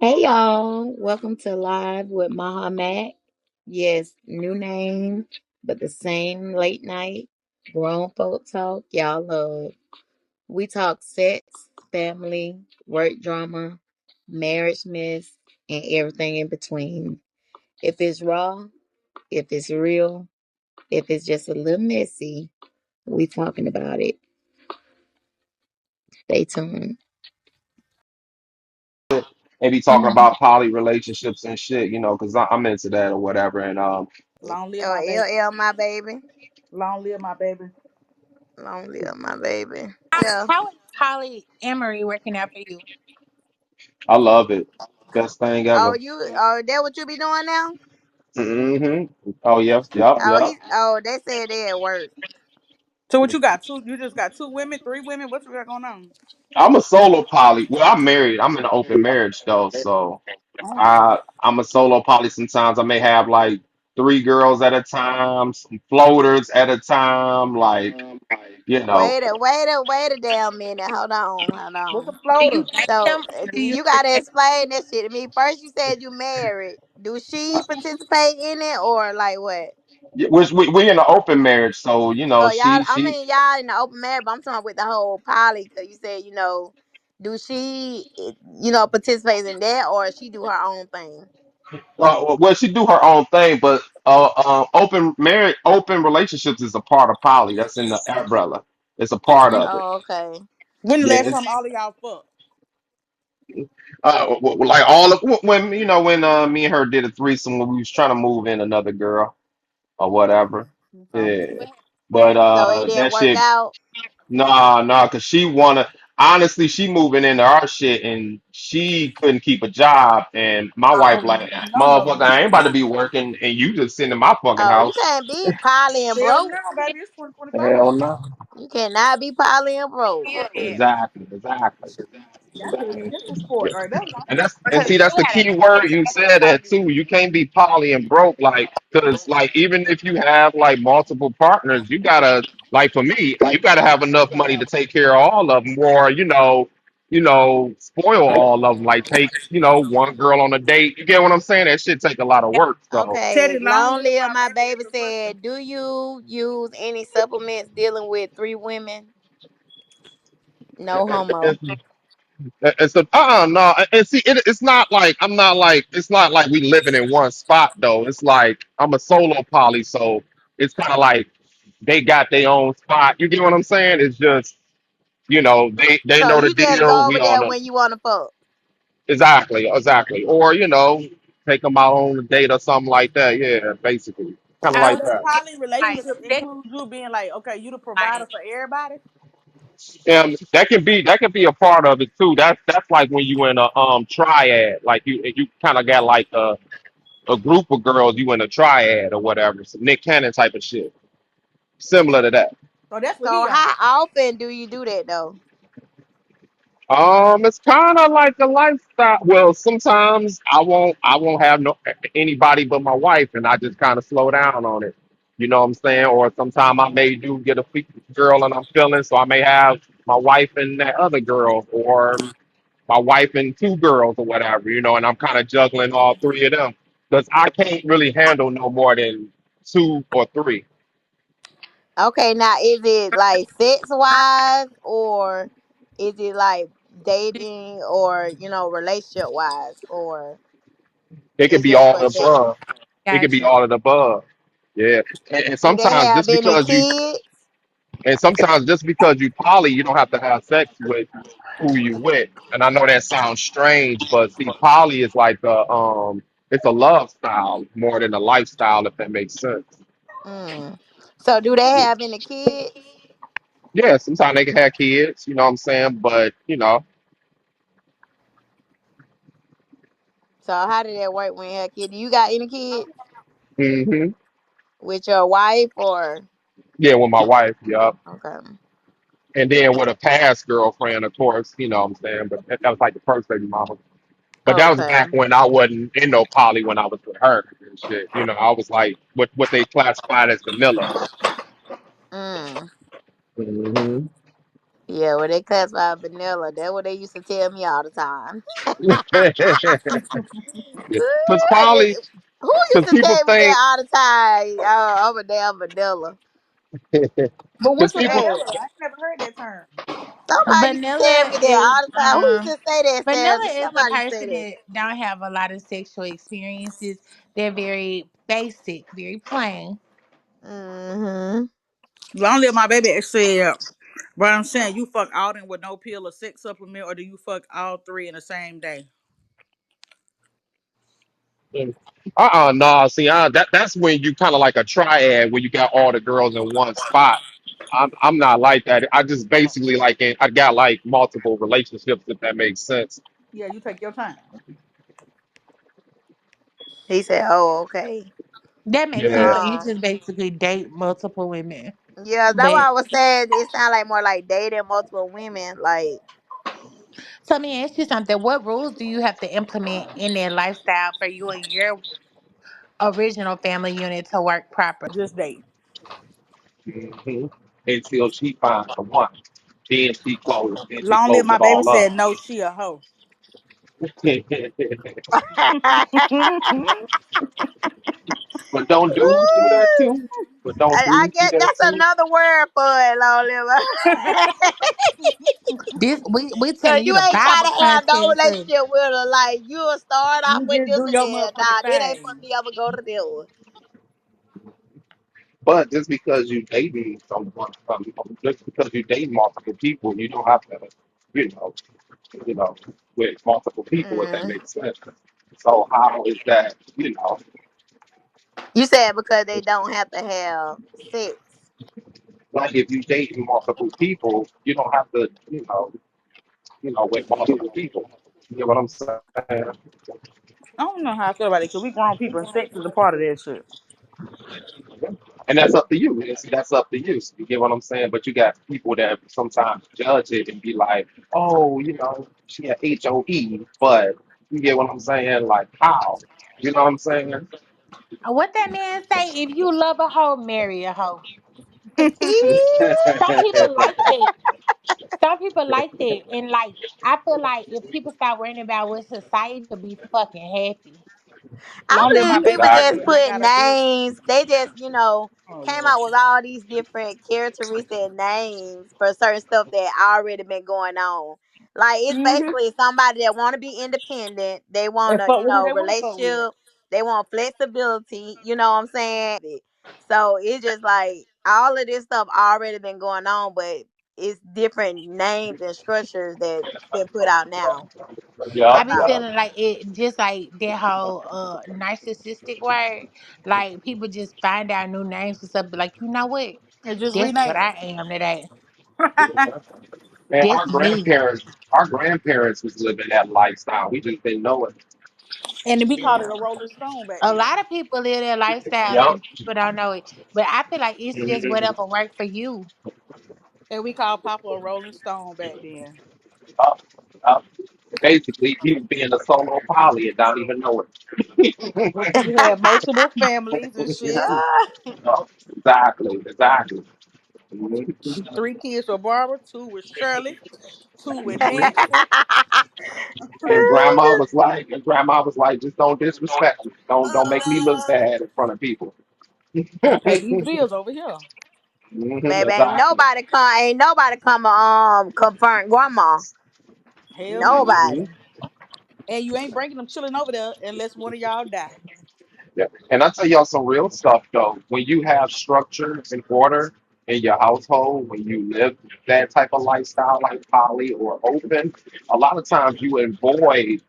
Hey y'all, welcome to Live with Mahamat. Yes, new name, but the same late night grown folk talk y'all love. We talk sex, family, work drama, marriage myths, and everything in between. If it's raw, if it's real, if it's just a little messy, we talking about it. Stay tuned. They be talking about poly relationships and shit, because I'm into that or whatever. And Long live Oh, my baby. LL, my baby. Long live my baby. Long live my baby. How, Yeah. how is polyamory working out for you? I love it. Best thing Oh, ever. that what you be doing now? Oh yes, yep, Oh, yep. they said they at work. So what you got? Two? You just got two women, three women? What you got going on? I'm a solo poly. Well, I'm married. I'm in an open marriage though, so Okay. I'm a solo poly. Sometimes I may have like three girls at a time, some floaters at a time, like you know. Wait a damn minute. Hold on, hold What's a on. Do you floater? date So them or do you you just gotta explain that shit to me. First, you said you married. Do she participate in it or like what? Yeah, which we in an open marriage, so Oh, y'all. I she mean, y'all in the open marriage, but I'm talking with the whole poly. Cause you said do she participate in that or she do her own thing? well, she do her own thing, but open relationships is a part of poly. That's in the umbrella. It's a part of it. Oh, okay. When the Yeah, last it's time all of y'all fucked? like all of when when me and her did a threesome when we was trying to move in another girl or whatever. Okay. Yeah, what but So it didn't that work shit, out. nah, cause she wanna. Honestly, she moving into our shit and she couldn't keep a job. And my wife Oh like, no motherfucker, no. I ain't about to be working and you just sitting in my fucking Oh, you house. can't be poly and Hell broke. no, baby. It's 2025. Hell no. You cannot be poly and broke. period? Exactly. That's an expensive sport right there. And Because see you that's the had key a word nice you said setup. that too. You can't be poly and broke like because like even if you have like multiple partners, you gotta like for me, you gotta have enough money to take care of all of them, or spoil all of them. Like take one girl on a date. You get what I'm saying? That shit take a lot of work. So Okay, Teddy, long long live live my my baby is baby the question. said, do you use any supplements dealing with three women? No homo. it's a no, and see it's not like I'm not like it's not like we living in one spot though. It's like I'm a solo poly, so it's kind of like they got their own spot. You get what I'm saying? It's just they So know the you just deal. go We over all there know when you want to fuck. exactly, or take them out on a date or something like that. Yeah, basically, kind of I was So like this that. saying, poly like, relationship they includes you being like, okay, you the provider like, for everybody. And that can be a part of it too. That's like when you in a triad, like you kind of got like a group of girls you in a triad or whatever, some Nick Cannon type of shit, similar to that. So that's what So he on. how often do you do that though? It's kind of like a lifestyle. Well, sometimes I won't have no anybody but my wife, and I just kind of slow down on it. You know what I'm saying? Or sometimes I may do get a girl and I'm feeling, so I may have my wife and that other girl, or my wife and two girls or whatever. And I'm kind of juggling all three of them because I can't really handle no more than two or three. Okay, now is it like sex wise or is it like dating or relationship wise or It could it's be just all for the sex? above. It could got be you. all of the above. Yeah. And Do they sometimes have just any because kids? you poly, you don't have to have sex with who you with. And I know that sounds strange, but see, poly is like it's a love style more than a lifestyle, if that makes sense. Mm. So do they have any kids? Yeah, sometimes they can have kids, you know what I'm saying? But So how did that work when you had kids? Do you got any kids hmm with your wife or yeah, with my wife, yeah. okay? And then with a past girlfriend, of course, you know what I'm saying? But that was like the first baby mama. But that was Okay. back when I wasn't in no poly when I was with her and shit. I was like what they classified as vanilla. Mm. hmm Yeah, when they classify vanilla, that's what they used to tell me all the time. Because probably, Who used because to people tell me that think, all the time? Oh, I'm a damn vanilla. But because what's a people, Shit. vanilla? I ain't never heard that term. Somebody used to tell Vanilla me that is all the time. Who used to say that, vanilla Savage? is a Somebody used to say person that. that don't have a lot of sexual experiences. They're very basic, very plain. Mm-hmm. Long live my baby said, but I'm saying you fuck all them with no pill or sex supplement, or do you fuck all three in the same day? nah, see, that's when you kind of like a triad where you got all the girls in one spot. I'm not like that. I just basically like I got like multiple relationships, if that makes sense. Yeah, you take your time. He said, "Oh, okay." That makes sense. Yeah. So you Um, just basically date multiple women. yeah, that's why But I was saying it sounded like more like dating multiple women. Like, so let me ask you something. What rules do you have to implement in their lifestyle for you and your original family unit to work properly? Just date. Hmm. Until she finds the one, then she closes, then she Long live closes my it baby all said up. no, she a hoe. But don't dudes do that too? But don't I dudes do get that that's too? another word for it, Lord Liver. This we Cause telling you you the ain't trying Bible to have no context. relationship with her. Like you'll start off You with just this do and your then motherfucking it ain't for thing. me. I'ma go to this one. But just because you dating someone, just because you date multiple people, you don't have to, you know, you know, with multiple people, if that Mm. makes sense. So how is that, You said because they don't have to have sex. like if you date multiple people, you don't have to, with multiple people. You know what I'm saying? I don't know how I feel about it because we grown people and sex is a part of that shit. And that's up to you. That's up to you. You get what I'm saying? But you got people that sometimes judge it and be like, oh, she had HOE, but you get what I'm saying? Like, how? You know what I'm saying? What that man say? If you love a hoe, marry a hoe. Some people Yeah. like that. Some people like that, and like I feel like if people start worrying about what society, will be fucking happy. I Long live my believe baby people said just Exactly. I put got a bitch. names. They just, Oh came Lord. out with all these different characteristic names for certain stuff that already been going on. Like it's Mm-hmm. basically somebody that want to be independent. They want And to, fuck with who they want to fuck with. relationship. They want flexibility. You know what I'm saying? So it's just like all of this stuff already been going on, but it's different names and structures that been put out now Yeah, I be about yeah. it. feeling like it, just like that whole narcissistic word. Like people just find out new names and stuff. But like, you know what? And just That's what rename I it. am today. Man, That's me. our grandparents was living that lifestyle. We just didn't know it. And we called it a Rolling Stone back A then. lot of people live their lifestyles Yep. and people don't know it. But I feel like it's just Mhm. whatever worked for you. And we called Papa a Rolling Stone back then. Up, up. Basically, he was being a solo poly and don't even know He had multiple families and it. shit. Yup. Exactly, exactly. Mhm. 3 kids with Barbara, 2 with Shirley, 2 with Nancy. And grandma was like, just don't disrespect me. Don't make me look bad in front of people. I pay these bills over here. Mhm, Baby, exactly. ain't nobody come confront grandma. Hell no. Hmm. Nobody. And you ain't bringing them chilling over there unless one of y'all die. Yeah. And I tell y'all some real stuff though. When you have structure and order in your household, when you live that type of lifestyle like poly or open, a lot of times you avoid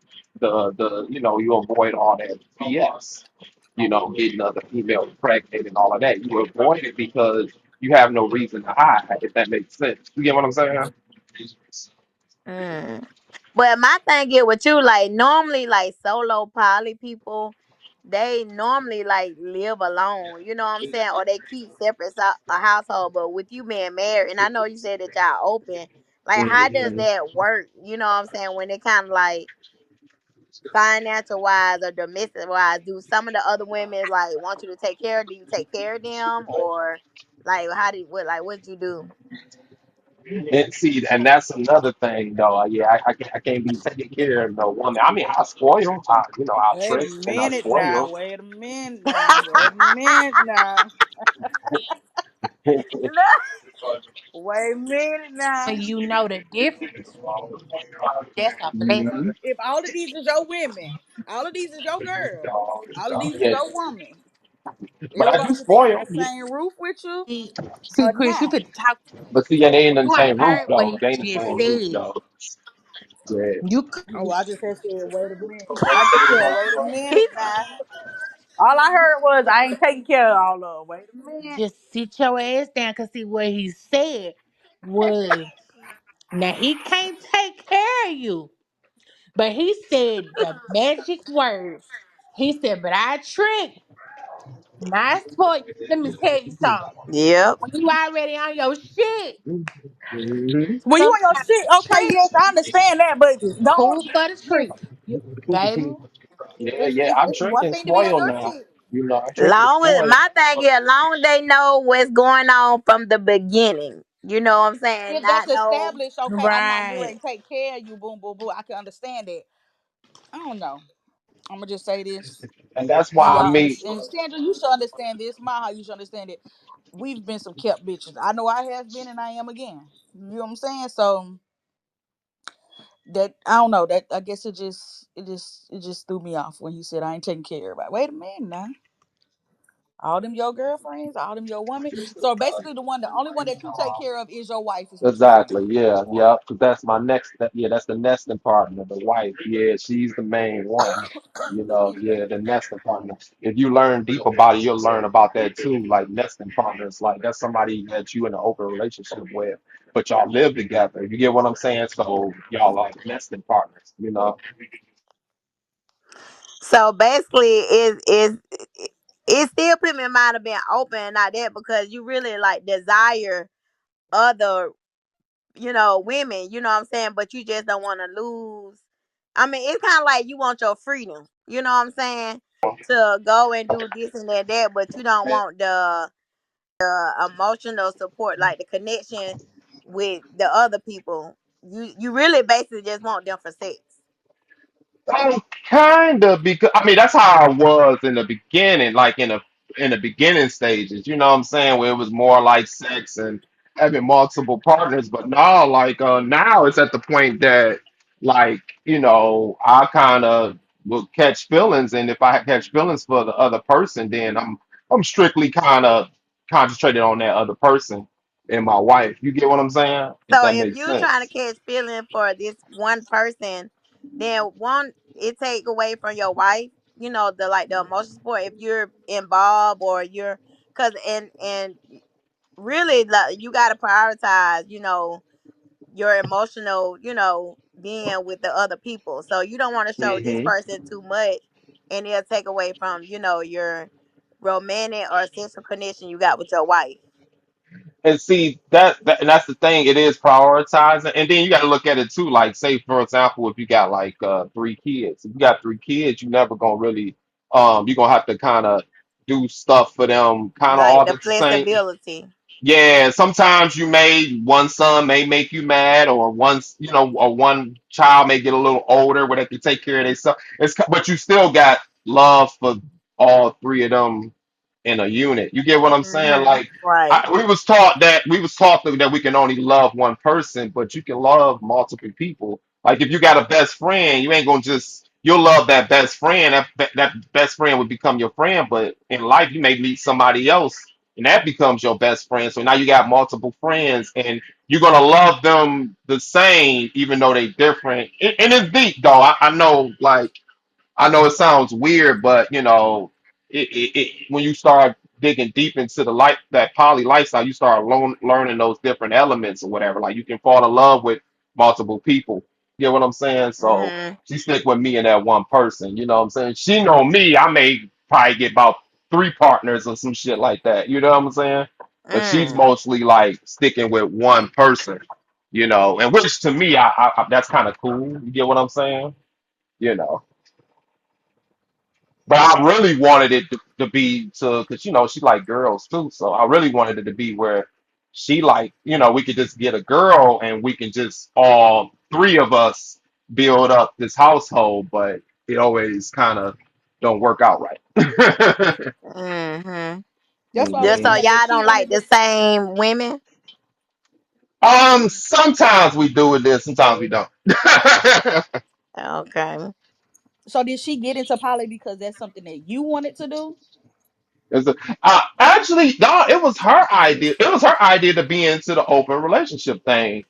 you avoid all that BS, getting other females pregnant and all of that. You avoid it because you have no reason to hide, if that makes sense. You get what I'm saying? Mm. But my thing is with you, like normally, like solo poly people, they normally like live alone. You know what I'm saying? Or they keep separate a household. But with you being married, and I know you said that y'all open. Like, how does Hmm. that work? You know what I'm saying? When it kind of like financial wise or domestic wise, do some of the other women like want you to take care? Do you take care of them, or like how do what like what you do? And see, and that's another thing, though. Yeah, I can't be taking care of no woman. I mean, I spoil, I Wait a trick and I minute now. spoil. Wait a minute now. Wait a minute now. Wait a minute now. When you know the difference, that's a blessing. Mhm. If all of these is your women, all of these is your girls, all of these is Yeah, your woman, but I everybody do should be under spoil. the same roof with you See, or Chris, you not. fit to talk. But see, yeah, they ain't in the You ain't same roof heard what though. he They ain't in the just same roof said. though. Yeah. You Oh, I just had said, wait a minute. I just said, wait a he minute now. All I heard was, I ain't taking care of all of them. Wait a minute. just sit your ass down. Cause see what he said was now he can't take care of you, but he said the magic words. He said, "But I trick, not spoil." Let me tell you something. Yep. When you already on your shit, Mhm. When you on your sometimes shit, okay, trick yes, I understand that, but is don't food for the listen. treat. You, baby, Yeah, It's, yeah, it's, I'm it's one drinking thing to be on spoiled your now. shit. I'm drinking Long as spoiled. my thing is, long as they know what's going on from the beginning. You know what I'm saying? If that's Not no. established, okay, I'm not getting right? ready to take care of you, boom, boom, boom. I can understand that. I don't know. I'm gonna just say this, And that's and why I y'all mean, understand. Sandra, you should understand this. Maha, you should understand it. We've been some kept bitches. I know I have been, and I am again. You know what I'm saying? So that I don't know. That I guess it just threw me off when he said I ain't taking care of everybody. Wait a minute now. All them your girlfriends, all them your woman. So basically, the only one that you take care of is your wife, is what you're saying. exactly, yeah, yeah, because that's my next, yeah, that's the nesting partner, the wife. Yeah, she's the main one. Yeah, the nesting partner. If you learn deep about it, you'll learn about that too. Like nesting partners, like that's somebody that you in an open relationship with, but y'all live together. You get what I'm saying? So y'all are nesting partners. So basically, it still put me in mind of being open, not that because you really like desire other, women. You know what I'm saying? But you just don't want to lose. I mean, it's kind of like you want your freedom. You know what I'm saying? To go and do this and that, but you don't want the emotional support, like the connection with the other people. You really basically just want them for sex. Kind of because I mean that's how I was in the beginning, like in the beginning stages. You know what I'm saying? Where it was more like sex and having multiple partners. But now, like now it's at the point that like I kind of will catch feelings, and if I catch feelings for the other person, then I'm strictly kind of concentrated on that other person and my wife. You get what I'm saying? If So that if makes you're trying to sense. catch feeling for this one person, then one it take away from your wife, the like the emotional support if you're involved or you're cause and really like you gotta prioritize, your emotional, being with the other people. So you don't want to show this Hmm. person too much and it'll take away from, your romantic or sexual connection you got with your wife. And see and that's the thing. It is prioritizing, and then you got to look at it too. Like, say for example, if you got like 3 kids, if you got 3 kids, you never gonna really you're gonna have to kind of do stuff for them, kind of Like all the the same. flexibility. Yeah, sometimes one son may make you mad, or or one child may get a little older where they can take care of themselves. But you still got love for all three of them in a unit. You get what I'm saying? Hmm. Like Right. we was taught that we can only love one person, but you can love multiple people. Like if you got a best friend, you ain't gonna just you'll love that best friend. That best friend would become your friend, but in life you may meet somebody else and that becomes your best friend. So now you got multiple friends, and you're gonna love them the same, even though they different. And it's deep, though. I know, like I know it sounds weird, but when you start digging deep into the life that poly lifestyle, you start learning those different elements or whatever. Like you can fall in love with multiple people. You know what I'm saying? So Hmm. she stick with me and that one person. You know what I'm saying? She know me. I may probably get about 3 partners or some shit like that. You know what I'm saying? But she's Mm. mostly like sticking with one person. And which to me, that's kind of cool. You get what I'm saying? You know. But I really wanted it to be because she like girls too. So I really wanted it to be where she like, we could just get a girl and we can just all three of us build up this household, but it always kind of don't work out right. Mm-hmm. That's what I was Just saying. so Mhm. Like, if y'all she don't like wanted the to, same women. Sometimes we do it this, sometimes we don't. Okay. so did she get into poly because that's something that you wanted to do? It's a, actually, no, it was her idea. It was her idea to be into the open relationship thing.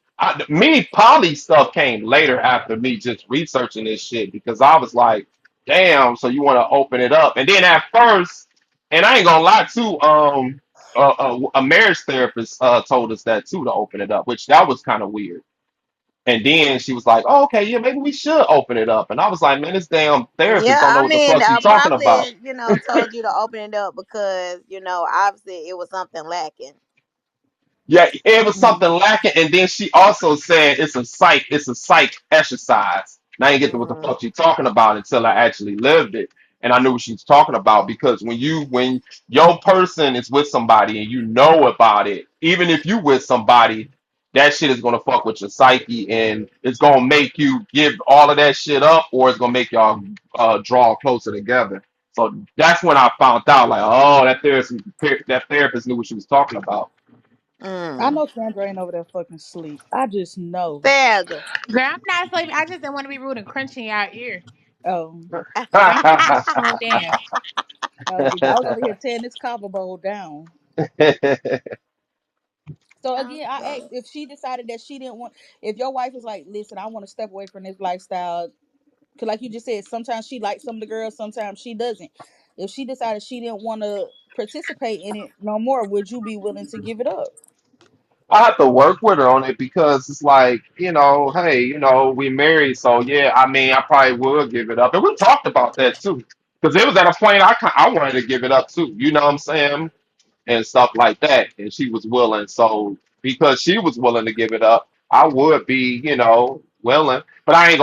Me, poly stuff came later after me just researching this shit because I was like, damn, so you want to open it up. And then at first, and I ain't gonna lie too, a marriage therapist told us that too to open it up, which that was kind of weird. And then she was like, oh, okay, yeah, maybe we should open it up. And I was like, man, this damn therapist Yeah, don't know I what the mean, fuck I she's talking about. probably, told you to open it up because, obviously it was something lacking. Yeah, it was Mm. something lacking, and then she also said it's a psych exercise. And I didn't get to what the Mm. fuck she's talking about until I actually lived it, and I knew what she's talking about because when your person is with somebody and you know about it, even if you with somebody, that shit is gonna fuck with your psyche and it's gonna make you give all of that shit up, or it's gonna make y'all draw closer together. So that's when I found out, like, oh, that therapist knew what she was talking about. I Mm. know Sandra ain't over there fucking sleep. I just know. Sandra. Girl, I'm not sleeping. I just didn't want to be rude and crunching y'all ear. Oh, But I'm calm down. oh, because I was over here tearing this copper bowl down. So again, I asked if she decided that she didn't want. If your wife was like, "Listen, I want to step away from this lifestyle," because like you just said, sometimes she likes some of the girls, sometimes she doesn't. If she decided she didn't want to participate in it no more, would you be willing to give it up? I have to work with her on it because it's like, hey, we married, so yeah, I mean, I probably would give it up. And we talked about that too. Because it was at a point I wanted to give it up too, you know what I'm saying? And stuff like that. And she was willing. So because she was willing to give it up, I would be, willing. But I ain't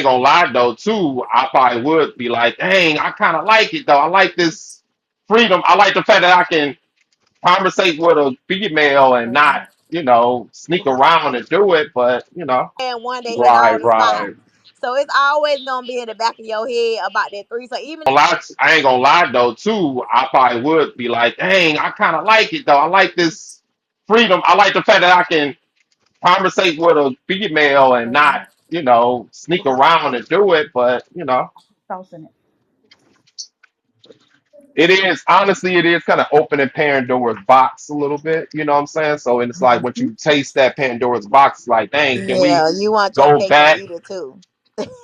gonna lie though, too. I probably would be like, dang, I kinda like it though. I like this freedom. I like the fact that I can conversate with a female and not, sneak around and do it, but And one day hit all right, the spots. right. So it's always gonna be in the back of your head about that three. So even I ain't gonna lie though, too. I probably would be like, dang, I kind of like it though. I like this freedom. I like the fact that I can conversate with a female and not, sneak around and do it, but Sauce in it. it is honestly, it is kind of opening Pandora's box a little bit, you know what I'm saying? So and it's like once Mhm. you taste that Pandora's box, it's like, dang, can we yeah, you want your go cake and back? eat it too.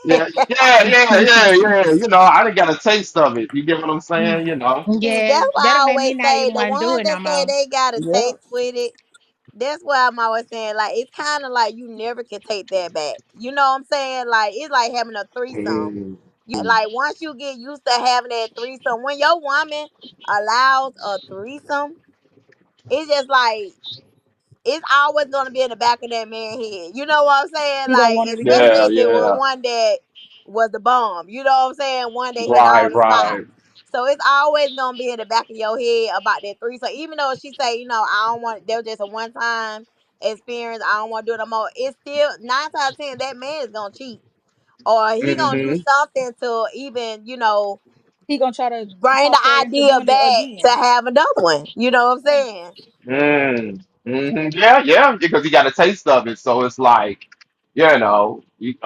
Yeah, yeah, yeah, yeah, yeah. I done got a taste of it. You get what I'm saying? See, Yeah, that's why that'll I make me always not say even the want to do ones it that no say more. they got a Yep. taste with it. That's why I'm always saying like it's kind of like you never can take that back. You know what I'm saying? Like it's like having a threesome. Mm, Like once you get used to having that threesome, when your woman allows a threesome, it's just like it's always gonna be in the back of that man's head. You know what I'm saying? He gonna Like, want it especially yeah, again. if it was yeah. one that was the bomb. You know what I'm saying? One that hit all Right, the spots. right. So it's always gonna be in the back of your head about that three. So even though she say, I don't want that was just a one time experience, I don't want to do it no more. It's still 9 times 10 that man is gonna cheat. Or he gonna do Mm-hmm. something to even, He gonna try to bring the talk her into idea doing it back to again. have another one. You know what I'm saying? Yeah, yeah, because he got a taste of it. So it's like,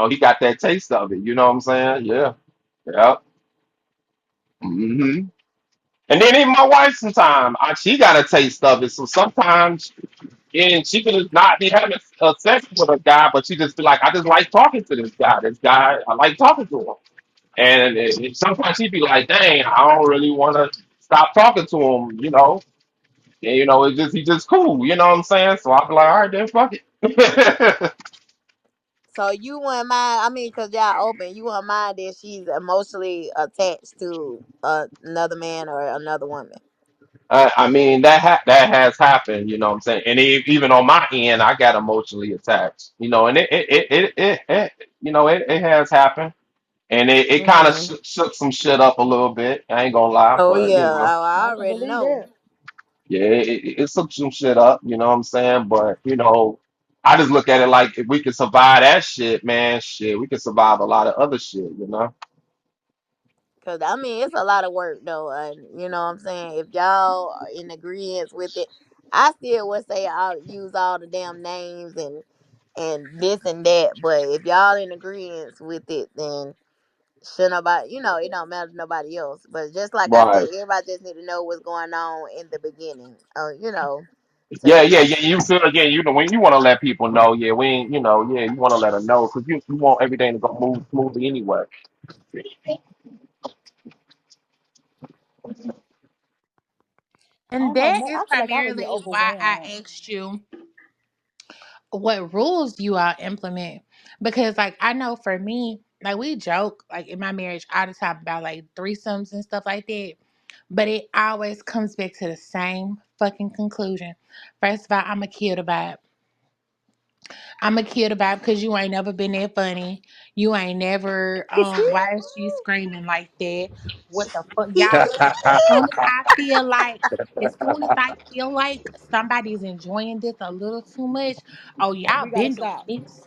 he got that taste of it. You know what I'm saying? Yeah, yeah. hmm And then even my wife, sometimes she got a taste of it. So sometimes, and she could just not be having a sex with a guy, but she just be like, I just like talking to this guy. This guy, I like talking to him. And sometimes she'd be like, dang, I don't really want to stop talking to him, And, it's just, he's just cool, you know what I'm saying? So I'd be like, all right, then fuck it. So you wouldn't mind? I mean, cause y'all open, you wouldn't mind that she's emotionally attached to another man or another woman. I mean, that has happened, you know what I'm saying? And even on my end, I got emotionally attached, and it has happened. And it kind of Hmm. shook some shit up a little bit. I ain't gonna lie, Oh but yeah, I I can already believe know. that. Yeah, it took some shit up, you know what I'm saying? But, I just look at it like if we can survive that shit, man, shit, we can survive a lot of other shit, you know? Cause I mean it's a lot of work though, and you know what I'm saying. If y'all are in agreement with it, I still would say I'll use all the damn names and this and that. But if y'all in agreement with it, then should nobody, it don't matter to nobody else. But just like I said, Right. everybody just need to know what's going on in the beginning. Yeah, To yeah, yeah. You feel again, when you want to let people know, yeah, we ain't, yeah, you want to let them know because you want everything to go move smoothly anyway. I And don't know, that man. is I feel like I would get primarily why I overwhelmed. asked you what rules you all implement. Because like I know for me, like we joke like in my marriage all the time about like threesomes and stuff like that. But it always comes back to the same fucking conclusion. First of all, I'm a kid about I'm a kid about because you ain't never been that funny. You ain't never why is she screaming like that? What the fuck? Y'all as soon as I feel like somebody's enjoying this a little too much, oh y'all We gotta been doing stop. this.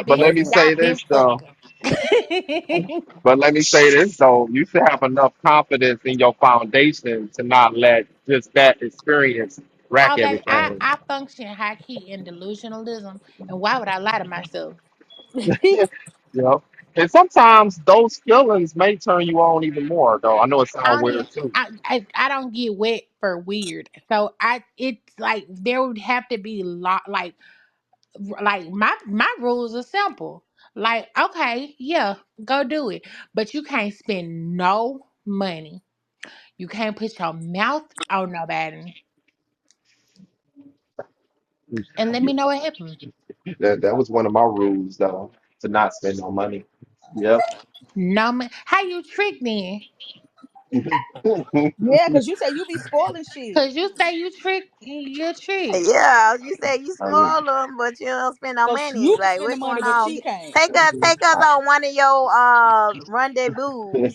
But let me Y'all say been this though. fucking. But let me say this though. You should have enough confidence in your foundation to not let just that experience wreck Oh baby, I, everything. I function high key in delusionalism, and why would I lie to myself? You know. And sometimes those feelings may turn you on even more though. I know it I sounds don't get weird too. I don't get wet for weird. So it's like there would have to be like my rules are simple. Like, okay, yeah, go do it. But you can't spend no money. You can't put your mouth on nobody. And let me know what happened. That was one of my rules though, to not spend no money. Yep. No man. How you trick me? Yeah, cause you say you be spoiling shit. Cause you say you trick. yeah, you say you I mean, spoil them, but you don't spend no So money. you can Like spend the what's money, going but on? she can't. Take us I- on one of your rendezvous.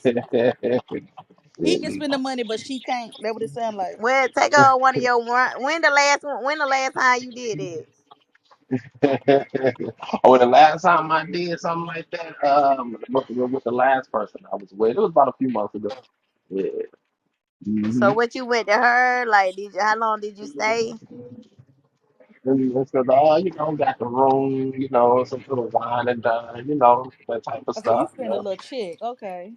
He can spend the money, but she can't. That what it sound like. Well, take her on one of your when the last one. When the last time you did it? Oh, the last time I did something like that, with the last person I was with, it was about a few months ago. Yeah. So Mm-hmm. what you went to her? Like, did you? How long did you stay? And so, got the room, some little wine and dine, that type of Oh, so you stuff. spend a Yeah. little check, okay?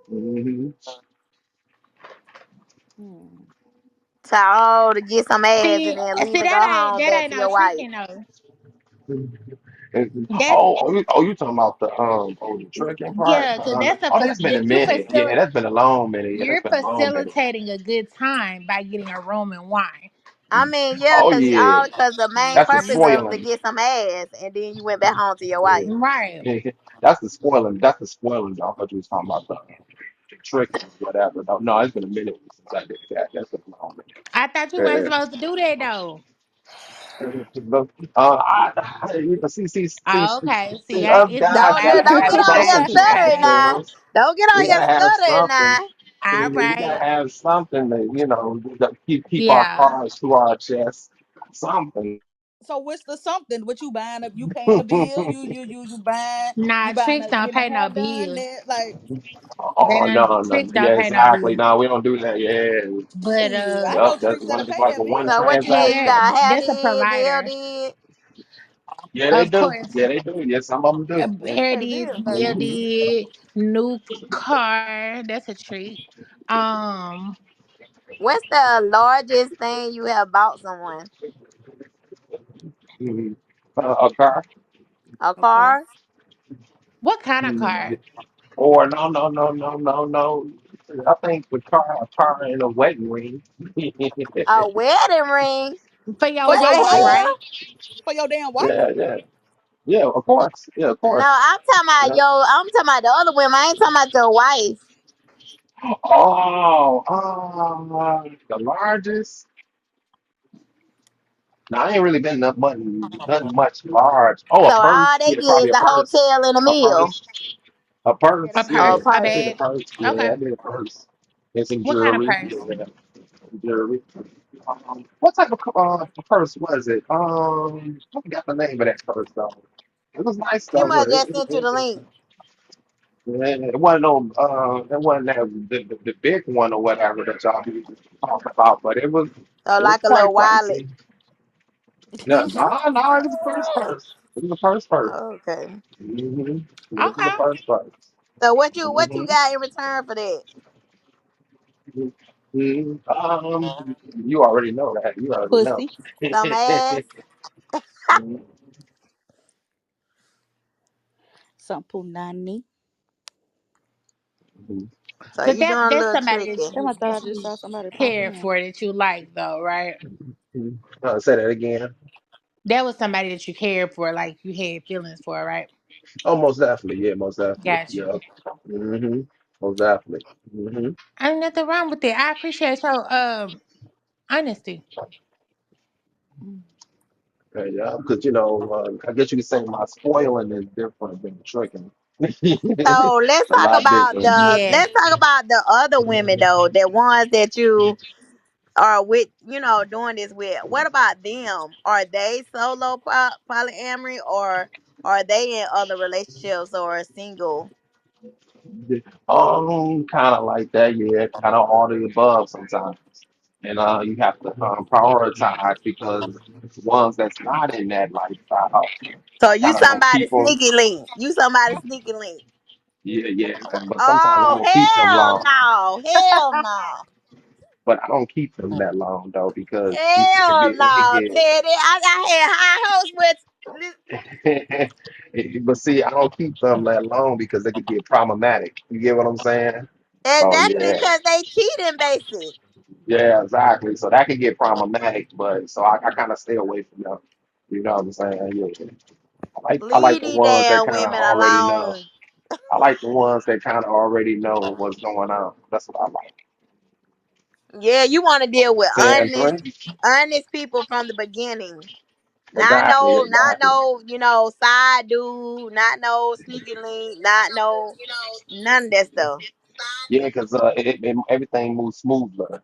Hmm. Hmm. To get some ass and See, then leave see and go home that back ain't to no your wife. tricking though. That's You talking about the trekking part? yeah, cause that's Oh, that's been a minute. Yeah, that's been a long minute. Yeah, that's you're been a long minute. facilitating a good time by getting a room and wine. I mean, yeah, Oh cause yeah, the main that's the purpose was to spoiling. get some ass, and then you went back home to your wife. Right. That's the spoiling. That's the spoiling. I thought you was talking about the tricking, whatever. No, no, it's been a minute since I did that. That's been a long I thought you weren't minute. supposed to do that though. See, Oh, okay. See, us it's been a guys, Don't gotta while don't since have get I've on here something, I stuttering bet. now. girls. Don't get on We here gotta have stuttering something. now. All We gotta right. have something that that keep our Yeah. cards to our chest. Something. So what's the something? What you buying? You paying a bill? You buying? Nah, You buying? tricks don't Getting a pay no hair done? bills. There, like, They Oh don't no, no, tricks don't yeah, pay no exactly. bills. No, we don't do that. Yeah, But shit. I know yep. That's tricks one. that'll It's pay like a that one So bill. what you did? You transaction. got hair that's a did, nail provider. did. Yeah, they Of do. course. Yeah, they do. Yes, some of them do. Tricks Hair pay did, bills, nail baby. Hmm. did, new car. That's a treat. Um, What's the largest thing you have bought someone? Hmm. A car. A Okay. car? what kind of Hmm. car? Or no, no, no, no, no, no. I think a car and a wedding ring. A wedding ring? For your For What your the wife, wife? right? hell? For your damn wife? Yeah, yeah, yeah. Of course. Yeah, of No, course. I'm talking about Yeah. I'm talking about the other women. I ain't talking about your wife. Oh, the largest. No, I ain't really been nothing much large. Oh, a So all purse. they Yeah, get probably is a a purse. hotel and a A meal. purse. A Yeah, A purse. that's Oh, Yeah, good. purse. I I did purse. a bet. purse. Yeah, Okay. I did a purse. And some What kind of jewelry. purse? Yeah, jewelry. What type of purse was it? I forgot the name of that purse though. It was nice She though, must but just sent you the link. it wasn't no it wasn't that the big one or whatever that y'all be talking about, but So it was like a little quite wallet. pricey. No, no, no, it was the first purse. It was the first purse. Okay. Mm-hmm. It was the Okay. first purse. So what you Mm-hmm. got in return for that? Mm-hmm. You already know that. You already know. Pussy. Some ass. Mhm. Some punani. So But you doing a that's little somebody that tricky. Damn, I you thought I that just you saw somebody pop care in. for, that you like though, right? Say that again. That was somebody that you cared for, like you had feelings for, right? Oh, most definitely. Yeah, most definitely. Got you. Yeah. Mm-hmm. Most definitely. Mm-hmm. Ain't nothing wrong with it. I appreciate your honesty. Yeah, because I guess you could say my spoiling is different than tricking. So let's A talk lot about different. the Yeah. let's talk about the other women though, the ones that you are with, doing this with. What about them? Are they solo polyamory, or are they in other relationships or single? Kind of like that, yeah. Kind of all the above sometimes. And you have to prioritize because the ones that's not in that lifestyle, So I you kind of don't somebody keep them. sneaky link. You somebody sneaky link. Yeah, yeah. But sometimes I Oh don't keep them hell long. no. Hell no. But I don't keep them that long though because Hell it could no, get. Teddy. I had high hopes with this. But see, I don't keep them that long because they could get problematic. You get what I'm saying? So Exactly yeah, because they cheating basic. yeah, exactly. So that could get problematic, but so I kind of stay away from them. You know what I'm saying? Yeah. I like Leave the these ones that damn kind of women already know. alone. I like the ones that kind of already know what's going on. That's what I like. Yeah, you want to deal with Saying honest, friends? honest people from the beginning. Not Exactly, no, not exactly. no, side dude, not no sneaky link, not no, none of that stuff. Yeah, because everything moves smoother.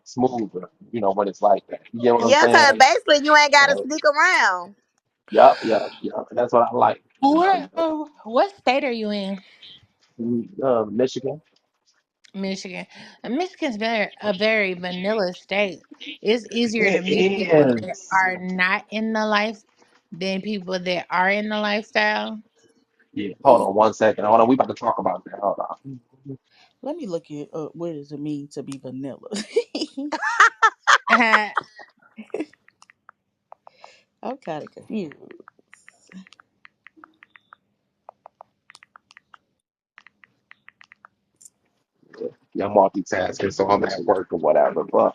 When it's like that. You get what I'm Yeah, cause saying? basically you ain't gotta So, sneak around. yup, yup, yup. That's what I like. What state are you in? Michigan. Michigan. And Michigan's a very vanilla state. It's easier to It meet people that is. are not in the life than people that are in the lifestyle. Yeah. Hold on one second. Hold on. We about to talk about that. Hold on. Let me look it up. What does it mean to be vanilla? I'm kind of confused. Yeah, I'm multitasking, so I'm at work or whatever. But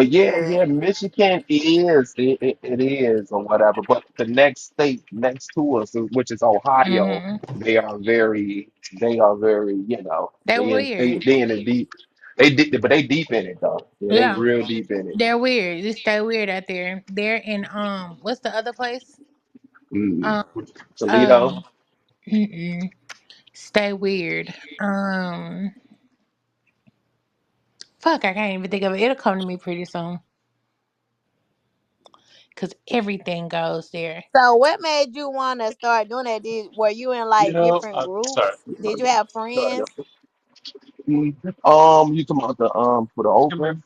You yeah, good? yeah, Michigan is it is or whatever. But the next state next to us, which is Ohio, hmm they are very, They're weird. they in the deep. But they deep in it though. Yeah, they Yeah, real deep in it. they're weird. They stay weird out there. They're in what's the other place? Mm. Um, Toledo. um, mm-mm. Stay weird. Fuck, I can't even think of it. It'll come to me pretty soon. Cause everything goes there. So what made you want to start doing that? Were you in like different groups? Did you have friends? Mm. You talking about the for the open?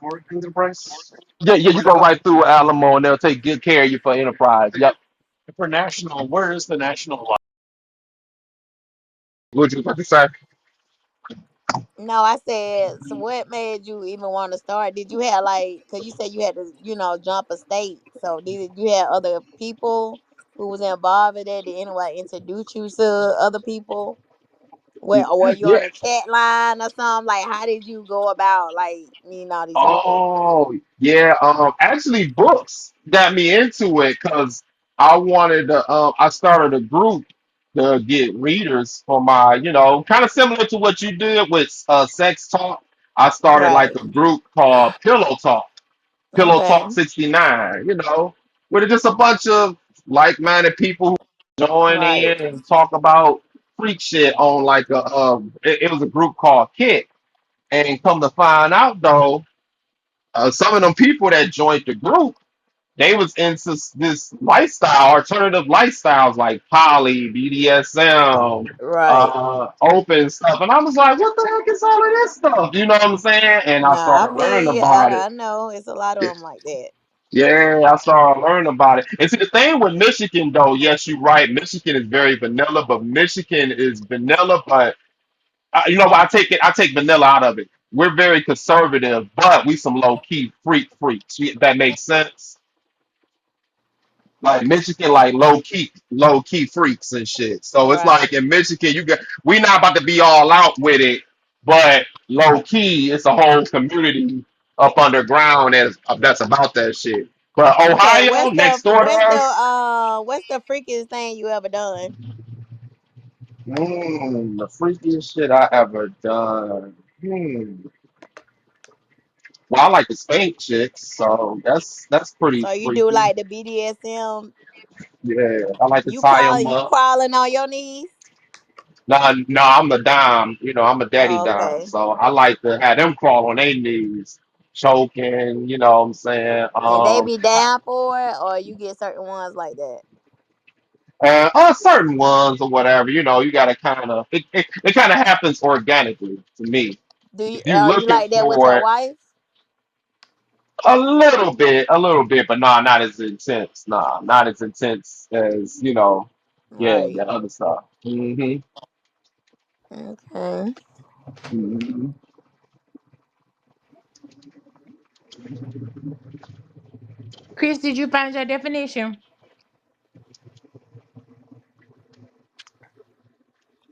Yeah, yeah, you go right through Alamo and they'll take good care of you for enterprise. Yep. What you about to say? No, I said, so what made you even want to start? Did you have like, cause you said you had to, jump a state. So did you have other people who was involved in that? Did anyone introduce you to other people? Or were you on Yeah. a chat line or something? Like, how did you go about like meeting all these people? Oh, yeah. Actually, books got me into it because I wanted to. I started a group to get readers for my, kind of similar to what you did with sex talk. I started like Right. a group called Pillow Talk. Pillow Okay. Talk 69, where it's just a bunch of like-minded people who join Right. in and talk about freak shit on like it was a group called Kick. And come to find out though, some of them people that joined the group, they was into this lifestyle, alternative lifestyles like poly, BDSM, Right. open stuff. And I was like, what the heck is all of this stuff? You know what I'm saying? And I Nah, I started feel learning you. about it. I know it's a lot of them like that. Yeah, I started learning about it. And see, the thing with Michigan, though, yes, you're right. Michigan is very vanilla, but Michigan is vanilla, but you know what? I take vanilla out of it. We're very conservative, but we some low key freaks. That makes sense. Like Michigan, like low key freaks and shit. So it's Right. like in Michigan, you got we not about to be all out with it, but low key, it's a whole community up underground that's about that shit. But Okay, Ohio, next door to us, what's the freakiest thing you ever done? the freakiest shit I ever done. Well, I like to spank chicks, so that's pretty So you do freaky. like the BDSM? Yeah, I like to tie them You up. crawling on your knees? No, I'm a dime. You know, I'm a daddy Oh, dime. okay. So I like to have them crawl on their knees, choking. You know what I'm saying? And they be down for it, or you get certain ones like that. Certain ones or whatever. You know, you gotta kind of it kind of happens organically to me. If you You looking like that with for your it, wife? a little bit, but nah, not as intense. Nah, not as intense as yeah, Right. that other stuff. Okay. Hmm. Chris, did you find your definition?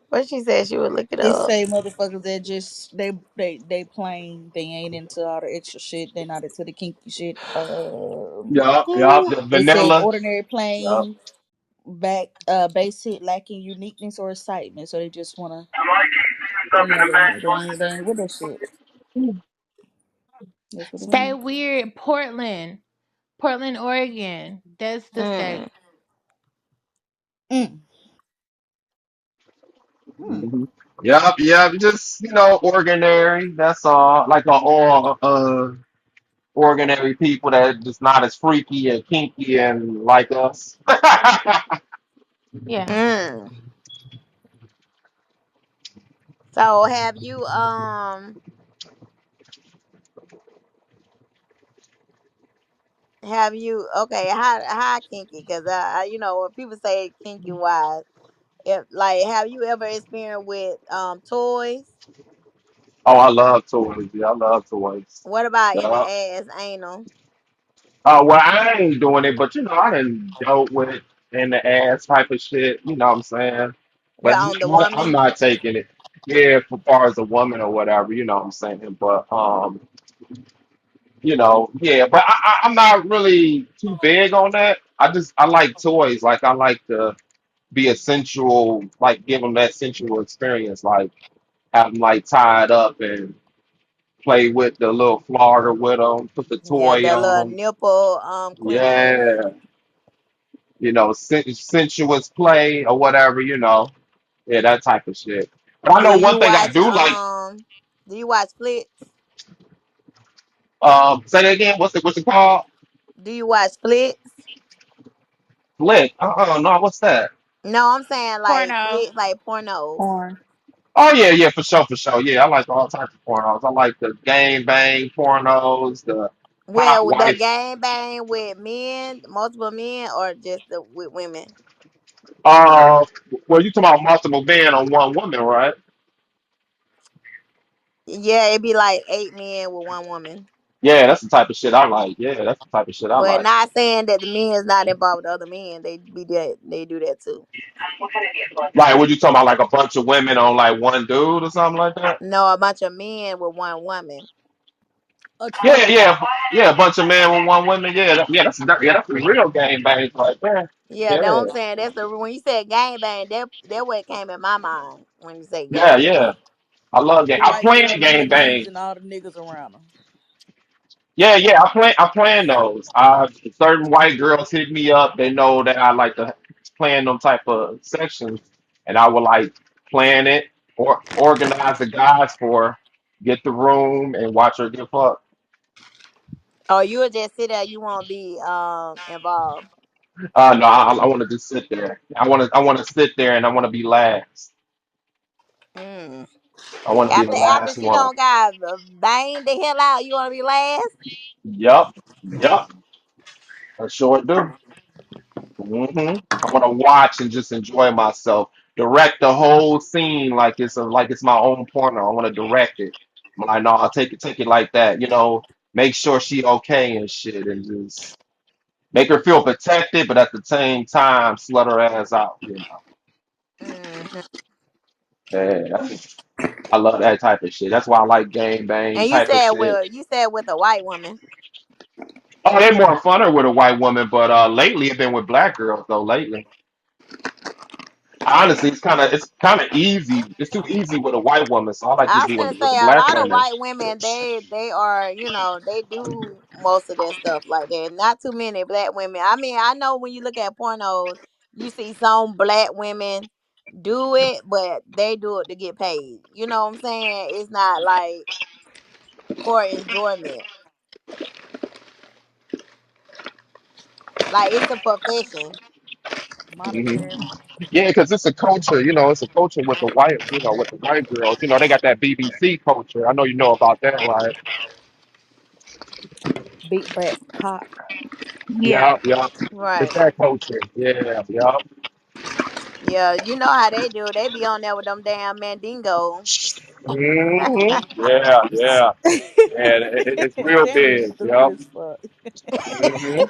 What she said she would look it It up. say motherfuckers that just they plain, they ain't into all the extra shit. They not into the kinky shit. Yup, the It says vanilla. ordinary Yup. plain basic lacking uniqueness or excitement. So they just wanna, they ain't with that shit. That's what it Stay means. weird, Portland. Portland, Oregon. That's the Mm. state. Mm, mm. Yep. Just ordinary. That's all. Like all ordinary people that just not as freaky and kinky and like us. Yeah. Mm. So have you okay, how kinky? Because when people say kinky wise, if like have you ever experienced with toys? Oh, I love toys. Yeah, I love toys. What about in the Yeah. ass anal? Well, I ain't doing it, but I done dealt with it in the ass type of shit. You know what I'm saying? But Well, on the I'm woman? not taking it. Yeah, for far as a woman or whatever. You know what I'm saying? But yeah, but I'm not really too big on that. I like toys. Like I like to be a sensual, like give them that sensual experience. Like have them like tied up and play with the little flogger with them, put the Yeah, toy the on little them. nipple clenching. Yeah, sensuous play or whatever. Yeah, that type of shit. But I Do know you one thing I watch do like. do you watch flicks? Say that again. What's it called? Do you watch flicks? Flick. No. What's that? No, I'm saying like Porno. flicks like pornos. Porn. Oh yeah, for sure. Yeah, I like all types of pornos. I like the gang bang pornos, the hot Well, the wife. gang bang with men, multiple men, or just with women? Uh, well, you talking about multiple men on one woman, right? Yeah, it'd be like 8 men with one woman. Yeah, that's the type of shit I like. Yeah, that's the type of shit I But like. not saying that the men is not involved with other men. They do that too. Like, what you talking about? Like a bunch of women on like one dude or something like that? No, a bunch of men with one woman. A Yeah, triple. yeah. A bunch of men with one woman. That's the real gang bangs right there. Yeah, that's what Yeah, I'm saying. That's the when you said gang bang, that what came in my mind when you say yeah, gang yeah. bang. I love gang. The I white play girl on her gang knees bang. and all the niggas around her. Yeah. I plan those. Certain white girls hit me up. They know that I like to plan them type of sections, and I will like plan it or organize the guys for get the room and watch her get fucked. Or you would just sit there, you won't be involved. No, I want to just sit there. I want to sit there, and I want to be last. Mm. I want to be the After last she one. don't got banged the hell out, you wanna be last? Yup, yup. I sure do. I want to watch and just enjoy myself. Direct the whole scene like it's my own porno. I want to direct it. I'm like, no, I'll take it like that. Make sure she okay and shit, and just make her feel protected, but at the same time, slut her ass out. Hmm. Yeah, I love that type of shit. That's why I like gang bang And you type of said shit. well, you said with a white woman. Oh, they more funner with a white woman, but lately it's been with black girls though. Lately, honestly, it's kind of easy. It's too easy with a white woman, so I like to I was be gonna with the say a black lot of women. white women they are they do most of their stuff like that. Not too many black women. I mean I know when you look at pornos, you see some black women do it, but they do it to get paid. You know what I'm saying? It's not like for enjoyment. Like it's a profession. hmm Monetary. Yeah, because it's a culture. It's a culture with the white girls. They got that BBC culture. I know you know about that, right? Big back cock. Yeah, Yeah. yeah. It's Right. that culture. Yeah, yeah. Yeah, you know how they do. They be on there with them damn mandingo. Yeah, yeah. And it's real That is big. stupid Yep. as fuck. hmm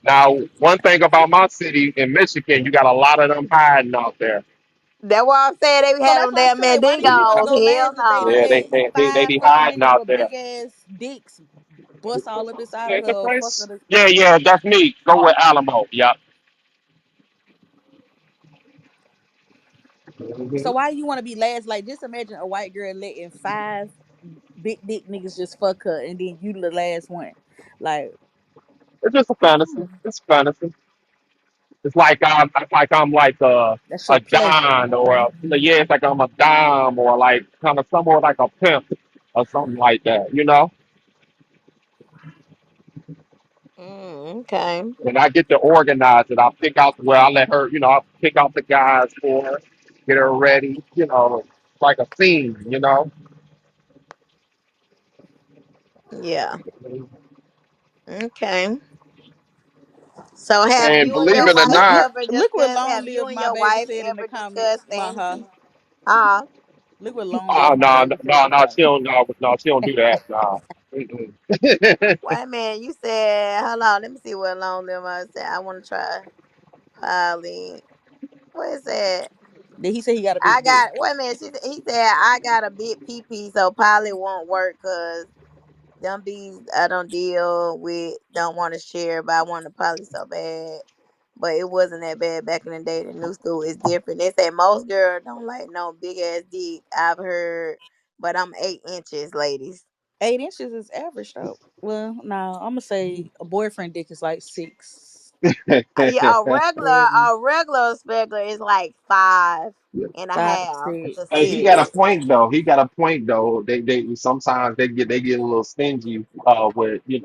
Now, one thing about my city in Michigan, you got a lot of them hiding out there. That's why I'm saying they be So having that's them why I damn said, why do you want to mandingos. go Hell last if they Yeah, done no. they five be fucking hiding niggas out with there. big ass dicks, bust all up inside of Yeah, her, fuck her. yeah, yeah, that's me. Go with Alamo. Yep. So hmm why you want to be last? Like, just imagine a white girl letting five big dick niggas just fuck her, and then you the last one. Like, It's just a fantasy. It's fantasy. It's like I'm like that's a your pleasure. don or yeah, it's like I'm a dom or like kind of somewhat like a pimp or something like that. Okay. And I get to organize it. I pick out where I let her, I pick out the guys for her, get her ready, like a scene. Yeah. Okay. So have And you and believe your This it or wife not, ever look what discussed? long Have you live and my your baby wife said in the ever comments, discussed Maha. fantasy? Uh Look what long live my no, baby said in no, the no, comments. she don't do that. No. Mm-mm. wait a minute. You said hold on. Let me see what long live I said. I want to try poly. What is that? Then he said he got a I big dick. got wait a minute. He said I got a big PP, so poly won't work because them bees I don't deal with don't want to share, but I want to poly so bad. But it wasn't that bad back in the day. The new school is different. They say most girls don't like no big ass dick. I've heard, but I'm 8 inches, ladies. 8 inches is average though. Well, no, I'm gonna say a boyfriend dick is like 6. Yeah, a regular specular is like five and a 5 to half to 6. Hey, he got a 6. point though. He got a point though. They sometimes they get a little stingy with his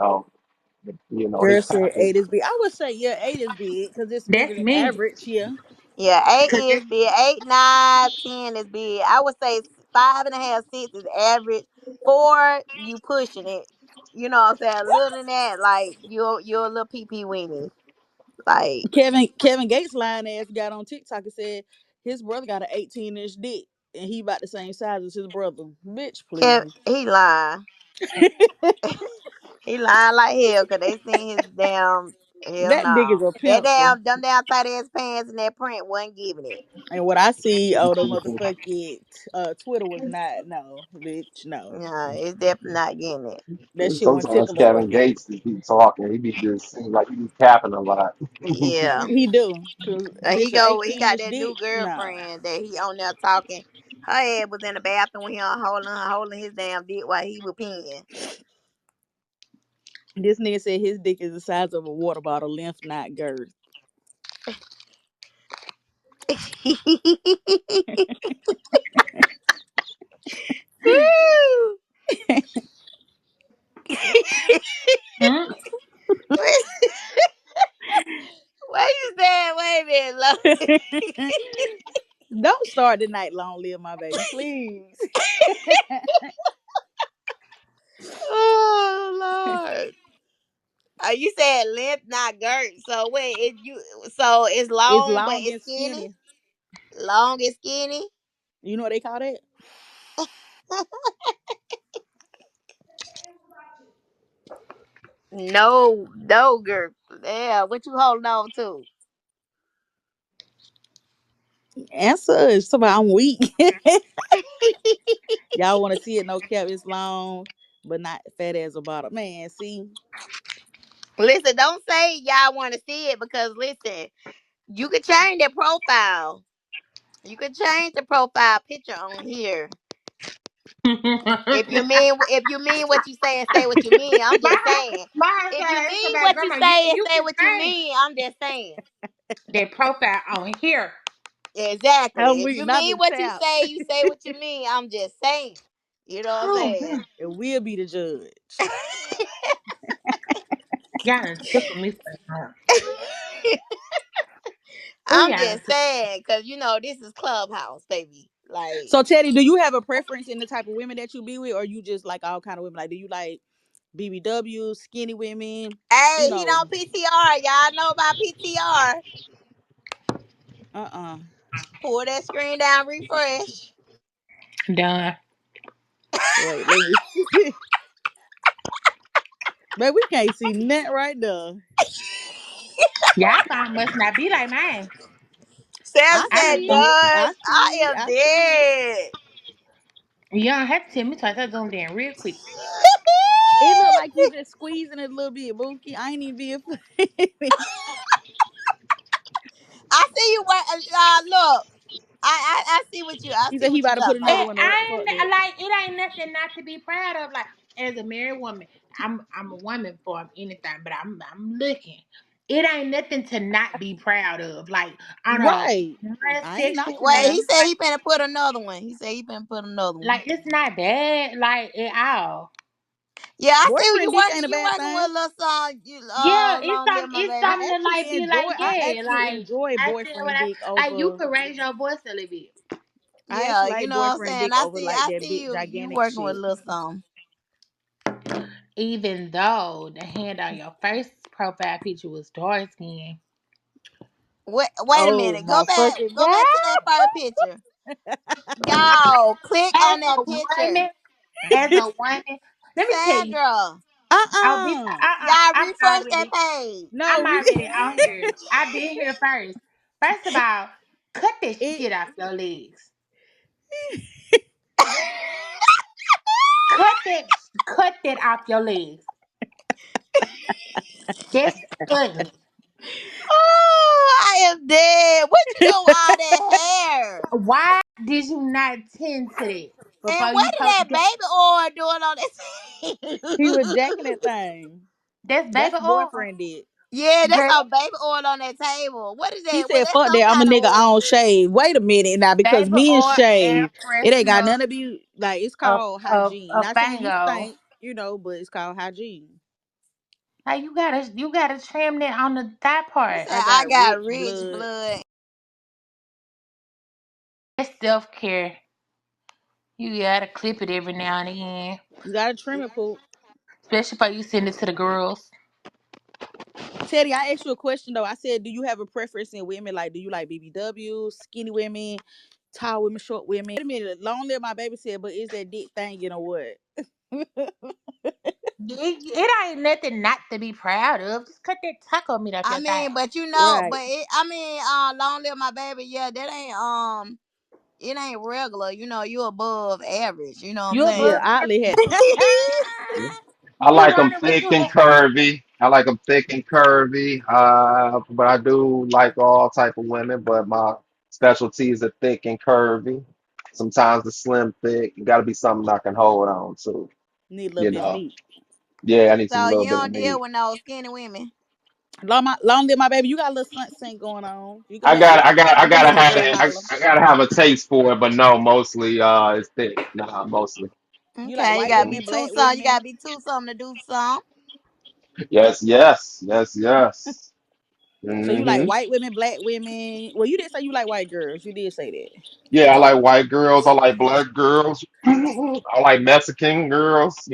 Girl said package. 8 is big. I would say yeah, 8 is big because it's bigger That's than me. average. Yeah. Yeah, eight Cause is big. Eight, nine, 10 is big. I would say five and a half, 6 is average. Four, you pushing it. You know what I'm saying? A little than that, like you're a little pee pee weenie. Like Kevin Gates lying ass got on TikTok and said his brother got an 18-inch dick and he about the same size as his brother. Bitch, please. He lying. He lying like hell because they seen his damn hell That dick is no. a That pencil. damn them damn tight ass pants and that print wasn't giving it. And what I see on the motherfucking Twitter was not no, bitch, no. No, it's definitely not getting it. That shit won't Sometimes tickle a Kevin fucking. Gates be talking. He be just seems like he be capping a lot. Yeah. He do. Cause bitch, an He 18 got inch that new dick, no. girlfriend that he on there talking. Her head was in the bathroom with him holding his damn dick while he was peeing. This nigga said his dick is the size of a water bottle, length not girth. Don't start the night long live my baby, please. Oh Lord. You said length, not girth. So wait, so it's It's long but long it's and skinny? skinny. Long and skinny? You know what they call that? No, no girth. Yeah, what you holding on to? Answer is somebody I'm weak. Y'all want to see it? No cap. It's long, but not fat as a bottom. Man, see, Listen, don't say y'all want to see it because listen, you could change the profile. You could change the profile picture on here. If you mean what you say and say what you mean, I'm just saying. my If you husband mean said, what you "Grandma, say and you say can what you change mean, I'm just saying. that profile on here." Exactly. I'm If weak, you not mean the what tap. you say what you mean. I'm just saying. You know what I'm Oh saying? man, It will be the judge. y'all done tickled me for that. Oh, I'm y'all done just tickled. saying, cause this is Clubhouse, baby. Like, So Teddy, do you have a preference in the type of women that you be with, or you just like all kind of women? Like, do you like BBW, skinny women? You hey, he know, don't PTR. Y'all know about PTR. uh. Pull that screen down, refresh. Done. Wait, let me see. But we can't see that right there. Y'all phone must not be like mine. Sam I I said, be see going. it. "Does I I see it. am I see it. dead." You don't have to tell me twice. I zoomed in real quick. It looked like you just squeezing it a little bit, Bookie. I ain't even being funny. I see you. Look, I see what you. I He see said he what you about to put talking another about. And one up. I Fuck ain't that. like it ain't nothing not to be proud of. Like as a married woman, I'm a woman for anything, but I'm looking. It ain't nothing to not be proud of. Like on a Right. I ain't non-sexual knocking Wait, that. he level, said he finna put another one. He said he finna put another one. like it's not bad. Like at all. Yeah, I see you Boyfriend dick working. ain't a You bad working with thing. a little song. You Yeah, long live my it's baby. something to like be like, I yeah, actually like enjoy I said what boyfriend I dick like you over can raise your voice a little bit. I Yeah, actually you like know what I'm boyfriend saying. dick over like I that see big you gigantic working with shit. a little something. Even though the hand on your first profile picture was dark skin. Wait a Oh minute. my fucking Go back to that god. first picture. Y'all, click As on a that picture. woman, as a woman, let me tell you. Sandra, Oh, bitch, Uh-uh. y'all refresh that page. No, I'm we already on here. I've been here first. First of all, cut that it shit off your legs. Cut that, cut that off your legs. That's ugly. Oh, I am dead. What you doing with all that hair? Why did you not tend to that And before what you did post that that? baby oil doing on he was that? jacking that thing. That's baby That's oil. boyfriend dick. Yeah, that's Girl, our baby oil on that table. What is He that? Well, said, that's fuck some that. I'm a kind of nigga. I oil. don't shave. Wait a minute now, because baby men oil, air shave. It ain't got freshener, nothing to be like it's called hygiene. a Not saying you fango. stink, but it's called hygiene. Hey, you gotta trim that on the thigh He part. said, I I got got rich rich blood. blood. That's self care. You gotta clip it every now and again, You gotta trim it, poop. especially if you send it to the girls. Teddy, I asked you a question though. I said, do you have a preference in women? Like, do you like BBW, skinny women, tall women, short women? Wait a minute, long live my baby said, but is that dick thing, you know what? It ain't nothing not to be proud of. Just cut that taco meat off I your thigh. mean, but Right. long live my baby. Yeah, that ain't it ain't regular. You above average. You know what I'm You Yeah, above saying? Otley had. every. I You like them running with thick you. and curvy. I like them thick and curvy. But I do like all type of women. But my specialties are thick and curvy. Sometimes the slim thick. You got to be something I can hold on to. Need a little You bit of know. meat. Yeah, I need some So little you bit of don't deal meat. with no skinny women. Long live my baby. You got a little something going on. You can I make got, I got, I you can gotta make a have girl it. holler. I gotta have a taste for it. But no, mostly, it's thick. Nah, mostly. You like Okay, you white gotta Yeah. be women, two black some. You women. gotta be two something to do some. Yes, yes, yes, yes. So you like Hmm. white women, black women. Well, you didn't say you like white girls. You did say that. Yeah, I like white girls. I like black girls. I like Mexican girls.